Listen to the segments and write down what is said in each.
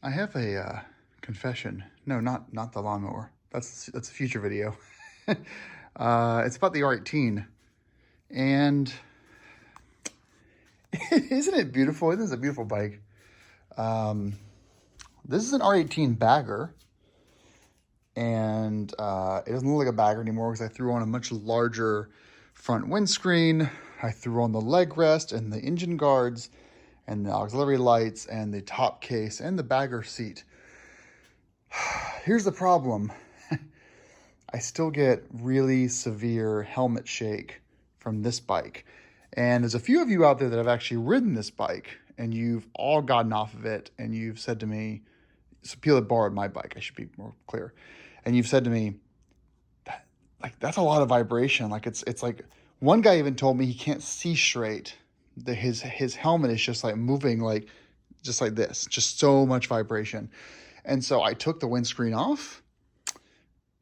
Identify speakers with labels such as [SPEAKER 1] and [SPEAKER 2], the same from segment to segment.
[SPEAKER 1] I have a confession. No, not the lawnmower. That's a future video. It's about the R18, and isn't it beautiful? It is a beautiful bike. This is an R18 bagger, and it doesn't look like a bagger anymore because I threw on a much larger front windscreen. I threw on the leg rest and the engine guards and the auxiliary lights and the top case and the bagger seat. Here's the problem. I still get really severe helmet shake from this bike. And there's a few of you out there that have actually ridden this bike and you've all gotten off of it and you've said to me, so people that borrowed my bike, I should be more clear. And you've said to me, that's a lot of vibration. Like it's like one guy even told me he can't see straight. His helmet is just like moving just like this, just so much vibration. And so I took the windscreen off.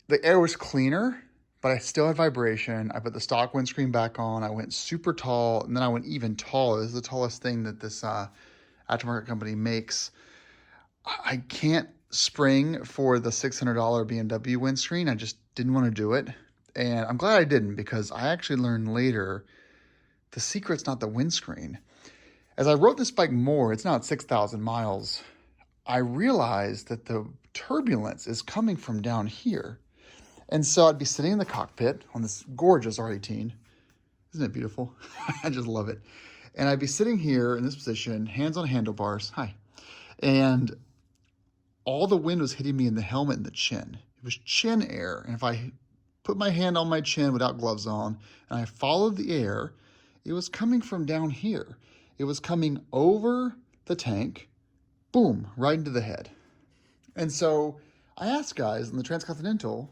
[SPEAKER 1] The air was cleaner, but I still had vibration. I put the stock windscreen back on. I went super tall, and then I went even taller. This is the tallest thing that this aftermarket company makes. I can't spring for the $600 BMW windscreen. I just didn't want to do it. And I'm glad I didn't, because I actually learned later the secret's not the windscreen. As I rode this bike more, it's now at 6,000 miles, I realized that the turbulence is coming from down here. And so I'd be sitting in the cockpit on this gorgeous R18. Isn't it beautiful? I just love it. And I'd be sitting here in this position, hands on handlebars. Hi. And all the wind was hitting me in the helmet and the chin. It was chin air. And if I put my hand on my chin without gloves on and I followed the air, it was coming from down here. It was coming over the tank, boom, right into the head. And so I asked guys in the TransContinental,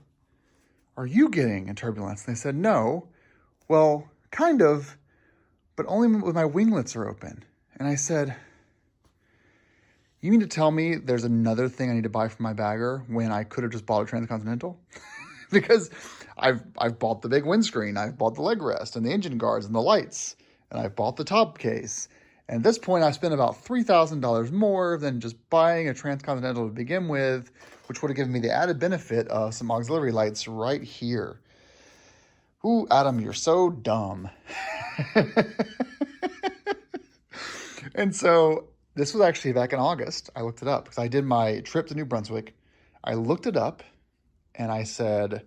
[SPEAKER 1] are you getting a turbulence? And they said, no. Well, kind of, but only when my winglets are open. And I said, you mean to tell me there's another thing I need to buy for my bagger when I could have just bought a TransContinental? Because I've bought the big windscreen, I've bought the leg rest and the engine guards and the lights, and I've bought the top case. And at this point, I spent about $3,000 more than just buying a TransContinental to begin with, which would have given me the added benefit of some auxiliary lights right here. Ooh, Adam, you're so dumb. And so this was actually back in August. I looked it up because I did my trip to New Brunswick. I looked it up and I said,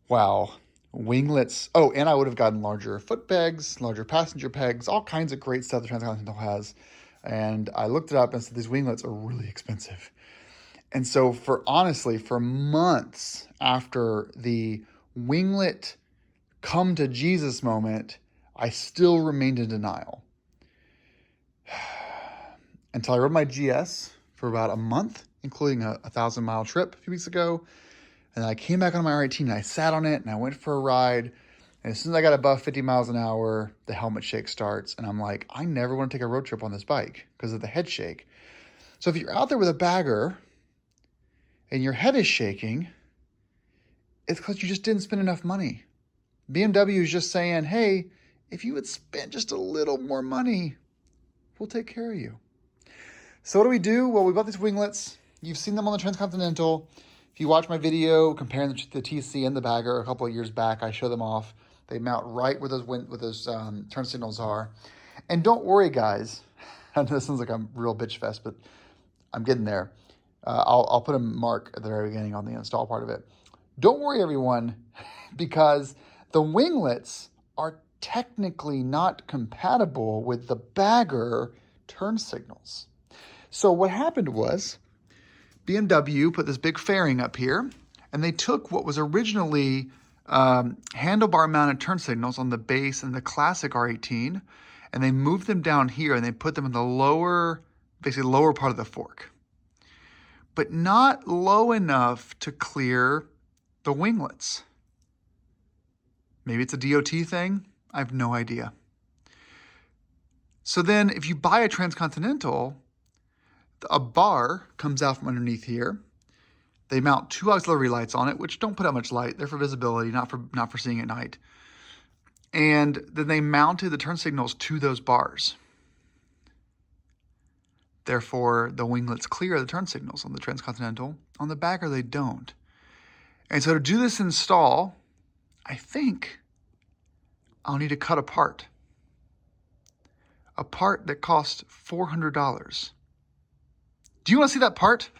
[SPEAKER 1] wow, winglets. Oh, and I would have gotten larger foot pegs, larger passenger pegs, all kinds of great stuff the TransContinental has. And I looked it up and said, these winglets are really expensive. And so for months after the winglet come to Jesus moment, I still remained in denial. Until I rode my GS for about a month, including a 1,000-mile trip a few weeks ago. And I came back on my R18 and I sat on it and I went for a ride. And as soon as I got above 50 miles an hour, the helmet shake starts. And I'm like, I never want to take a road trip on this bike because of the head shake. So if you're out there with a bagger and your head is shaking, it's because you just didn't spend enough money. BMW is just saying, hey, if you would spend just a little more money, we'll take care of you. So what do we do? Well, we bought these winglets. You've seen them on the TransContinental. If you watch my video comparing the TC and the bagger a couple of years back, I show them off. They mount right where those turn signals are. And don't worry, guys. I know this sounds like a real bitch fest, but I'm getting there. I'll put a mark at the very beginning on the install part of it. Don't worry, everyone, because the winglets are technically not compatible with the bagger turn signals. So what happened was BMW put this big fairing up here, and they took what was originally handlebar-mounted turn signals on the base and the classic R18, and they moved them down here, and they put them in the basically lower part of the fork, but not low enough to clear the winglets. Maybe it's a DOT thing. I have no idea. So then if you buy a TransContinental, a bar comes out from underneath here. They mount 2 auxiliary lights on it, which don't put out much light. They're for visibility, not for seeing at night. And then they mounted the turn signals to those bars. Therefore, the winglets clear the turn signals on the TransContinental. On the bagger, they don't. And so to do this install, I think I'll need to cut a part that costs $400. Do you want to see that part?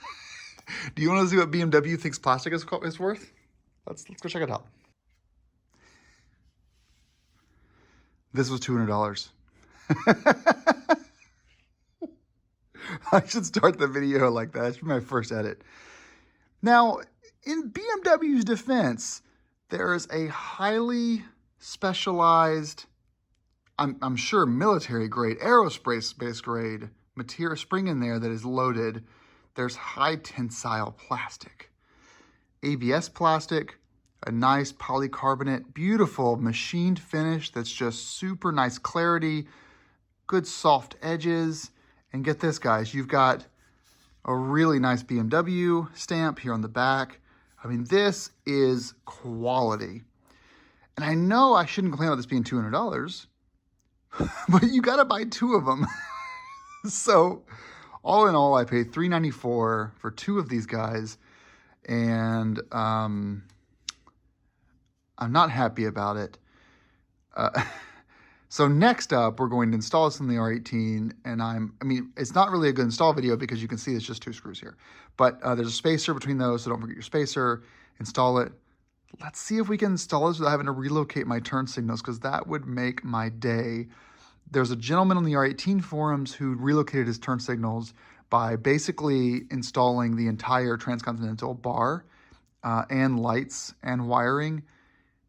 [SPEAKER 1] Do you want to see what BMW thinks plastic is worth? Let's go check it out. This was $200. I should start the video like that. That should be my first edit. Now, in BMW's defense, there is a highly specialized, I'm sure military grade, aerospace grade material spring in there that is loaded. There's high tensile plastic, ABS plastic, a nice polycarbonate, beautiful machined finish that's just super nice clarity, good soft edges. And get this, guys, you've got a really nice BMW stamp here on the back. I mean, this is quality. And I know I shouldn't complain about this being $200, but you got to buy 2 of them. So all in all, I paid $394 for 2 of these guys. And I'm not happy about it. So next up, we're going to install this in the R18, and I mean, it's not really a good install video because you can see it's just 2 screws here. But there's a spacer between those, so don't forget your spacer. Install it. Let's see if we can install this without having to relocate my turn signals, because that would make my day. There's a gentleman on the R18 forums who relocated his turn signals by basically installing the entire TransContinental bar and lights and wiring.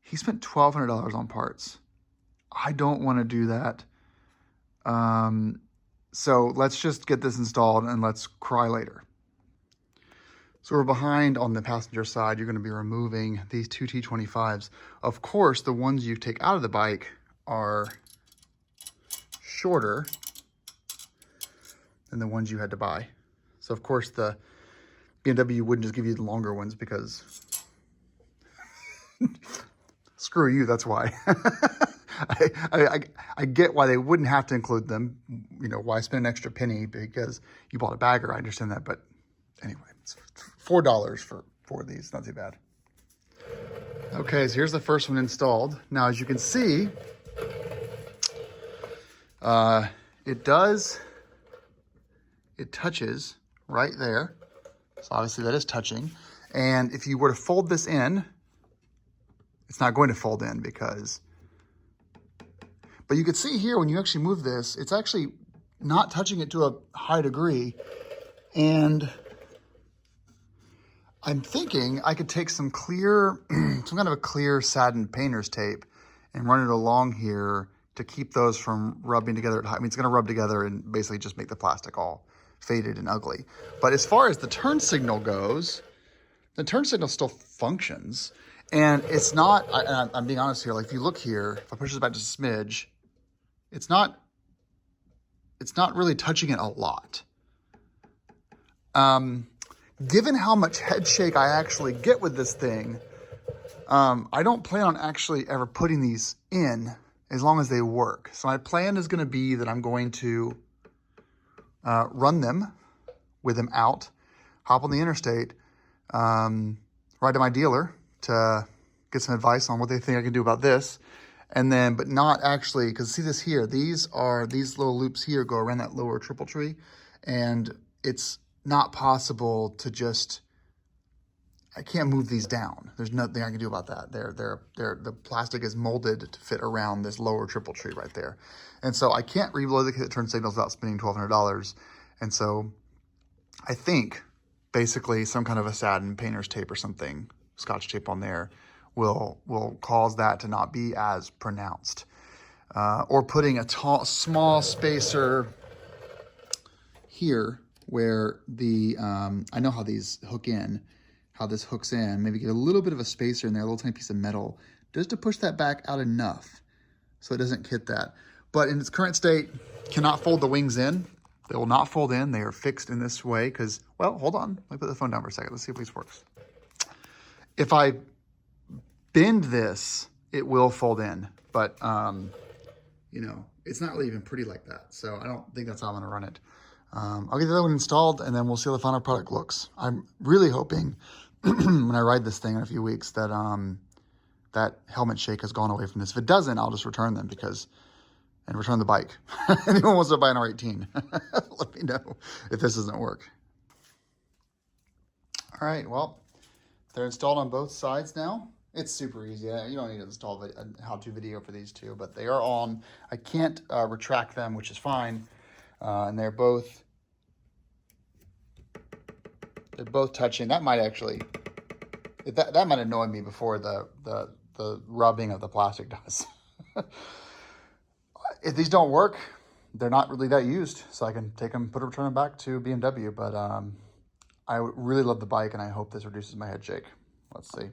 [SPEAKER 1] He spent $1,200 on parts. I don't want to do that. So let's just get this installed and let's cry later. So we're behind on the passenger side. You're going to be removing these 2 T25s. Of course, the ones you take out of the bike are shorter than the ones you had to buy. So of course the BMW wouldn't just give you the longer ones because screw you, that's why. I get why they wouldn't have to include them. You know, why spend an extra penny because you bought a bagger? I understand that, but anyway, it's $4 for 4 of these. Not too bad. Okay, so here's the first one installed. Now, as you can see, it touches right there. So obviously that is touching. And if you were to fold this in, it's not going to fold in because, but you can see here when you actually move this, it's actually not touching it to a high degree. And I'm thinking I could take some clear, some kind of a clear satin painter's tape and run it along here to keep those from rubbing together. I mean, it's going to rub together and basically just make the plastic all faded and ugly. But as far as the turn signal goes, the turn signal still functions. And it's not, I'm being honest here, like if you look here, if I push this back just a smidge, it's not really touching it a lot. Given how much head shake I actually get with this thing, I don't plan on actually ever putting these in as long as they work. So my plan is going to be that I'm going to run them with them out, hop on the interstate, ride to my dealer to get some advice on what they think I can do about this. And then, but not actually, because see this here, these little loops here go around that lower triple tree, and it's not possible to just, I can't move these down. There's nothing I can do about that. The plastic is molded to fit around this lower triple tree right there. And so I can't reload the turn signals without spending $1,200. And so I think basically some kind of a satin painter's tape or something, Scotch tape on there, will cause that to not be as pronounced. Or putting a small spacer here where the, I know how these hook in, how this hooks in, maybe get a little bit of a spacer in there, a little tiny piece of metal, just to push that back out enough so it doesn't hit that. But in its current state, cannot fold the wings in. They will not fold in. They are fixed in this way because, well, hold on. Let me put the phone down for a second. Let's see if this works. If I bend this, it will fold in, but you know, it's not really even pretty like that. So I don't think that's how I'm gonna run it. I'll get the other one installed, and then we'll see how the final product looks. I'm really hoping when I ride this thing in a few weeks that that helmet shake has gone away from this. If it doesn't, I'll just return them and return the bike. Anyone wants to buy an R18, let me know if this doesn't work. All right, well, they're installed on both sides now. It's super easy. You don't need to install a how-to video for these two, but they are on. I can't retract them, which is fine. And they're both touching. That might actually, that might annoy me before the rubbing of the plastic does. If these don't work, they're not really that used, so I can take them, return them back to BMW. But I really love the bike, and I hope this reduces my head shake. Let's see.